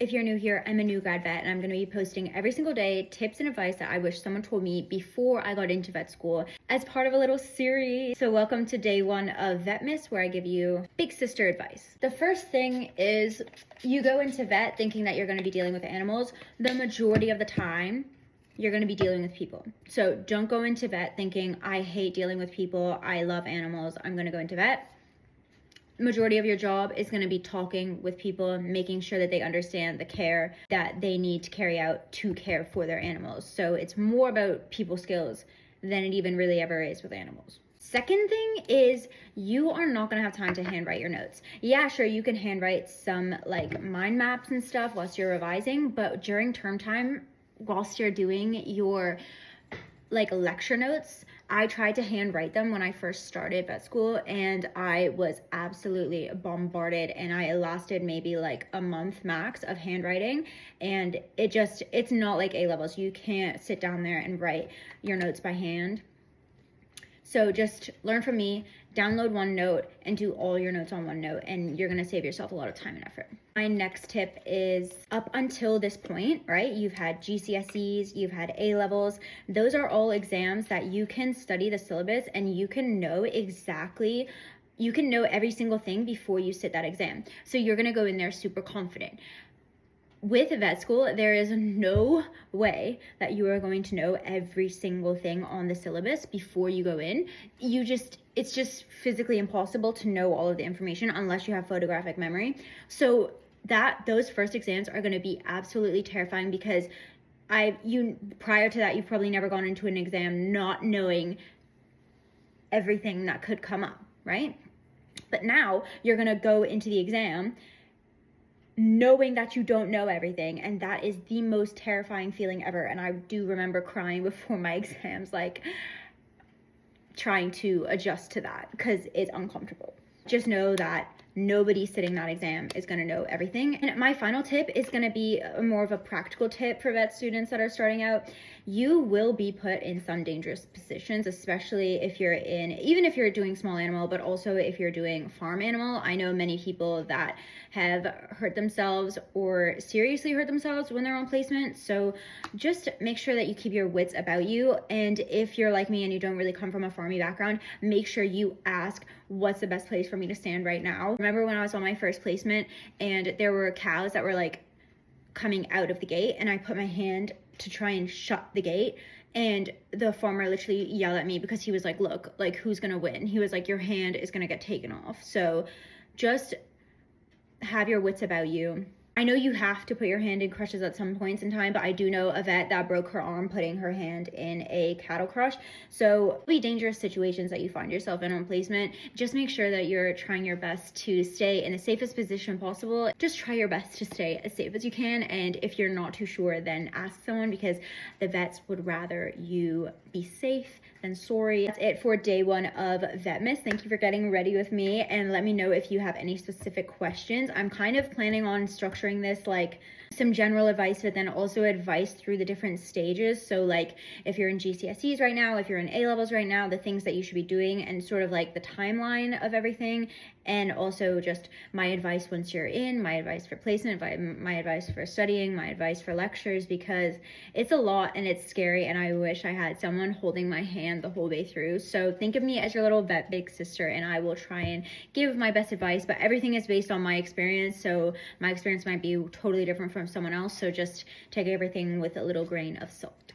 If you're new here, I'm a new grad vet, and I'm going to be posting every single day tips and advice that I wish someone told me before I got into vet school as part of a little series. So welcome to day one of VETMAS, where I give you big sister advice. The first thing is you go into vet thinking that you're going to be dealing with animals. The majority of the time, you're going to be dealing with people. So don't go into vet thinking, I hate dealing with people, I love animals, I'm going to go into vet. Majority of your job is going to be talking with people, making sure that they understand the care that they need to carry out to care for their animals. So it's more about people skills than it even really ever is with animals. Second thing is you are not going to have time to handwrite your notes. Yeah, sure, you can handwrite some like mind maps and stuff whilst you're revising, but during term time, whilst you're doing your like lecture notes, I tried to handwrite them when I first started vet school, and I was absolutely bombarded, and I lasted maybe like a month max of handwriting, and it's not like A levels. You can't sit down there and write your notes by hand. So just learn from me, download OneNote, and do all your notes on OneNote, and you're gonna save yourself a lot of time and effort. My next tip is, up until this point, right, you've had GCSEs, you've had A levels. Those are all exams that you can study the syllabus and you can know every single thing before you sit that exam. So you're gonna go in there super confident. With vet school, there is no way that you are going to know every single thing on the syllabus before you go in. It's just physically impossible to know all of the information unless you have photographic memory. So those first exams are going to be absolutely terrifying, because prior to that, you've probably never gone into an exam not knowing everything that could come up, right? But now you're going to go into the exam knowing that you don't know everything, and that is the most terrifying feeling ever. And I do remember crying before my exams, like trying to adjust to that, because it's uncomfortable. Just know that nobody sitting that exam is going to know everything. And my final tip is going to be more of a practical tip for vet students that are starting out. You will be put in some dangerous positions, especially even if you're doing small animal, but also if you're doing farm animal. I know many people that have hurt themselves or seriously hurt themselves when they're on placement. So just make sure that you keep your wits about you. And if you're like me and you don't really come from a farmy background, make sure you ask, what's the best place for me to stand right now? Remember when I was on my first placement and there were cows that were like coming out of the gate, and I put my hand to try and shut the gate, and the farmer literally yelled at me because he was like, look, like, who's gonna win? He was like, your hand is gonna get taken off. So just have your wits about you. I know you have to put your hand in crushes at some points in time, but I do know a vet that broke her arm putting her hand in a cattle crush. So really dangerous situations that you find yourself in on placement, just make sure that you're trying your best to stay in the safest position possible. Just try your best to stay as safe as you can. And if you're not too sure, then ask someone, because the vets would rather you be safe than sorry. That's it for day one of VETMAS. Thank you for getting ready with me, and let me know if you have any specific questions. I'm kind of planning on structuring this like some general advice, but then also advice through the different stages. So like if you're in GCSEs right now, if you're in A levels right now, the things that you should be doing, and sort of like the timeline of everything, and also just my advice once you're in, my advice for placement, my advice for studying, my advice for lectures, because it's a lot and it's scary, and I wish I had someone holding my hand the whole way through. So think of me as your little vet big sister, and I will try and give my best advice, but everything is based on my experience, so my experience might be totally different from someone else, so just take everything with a little grain of salt.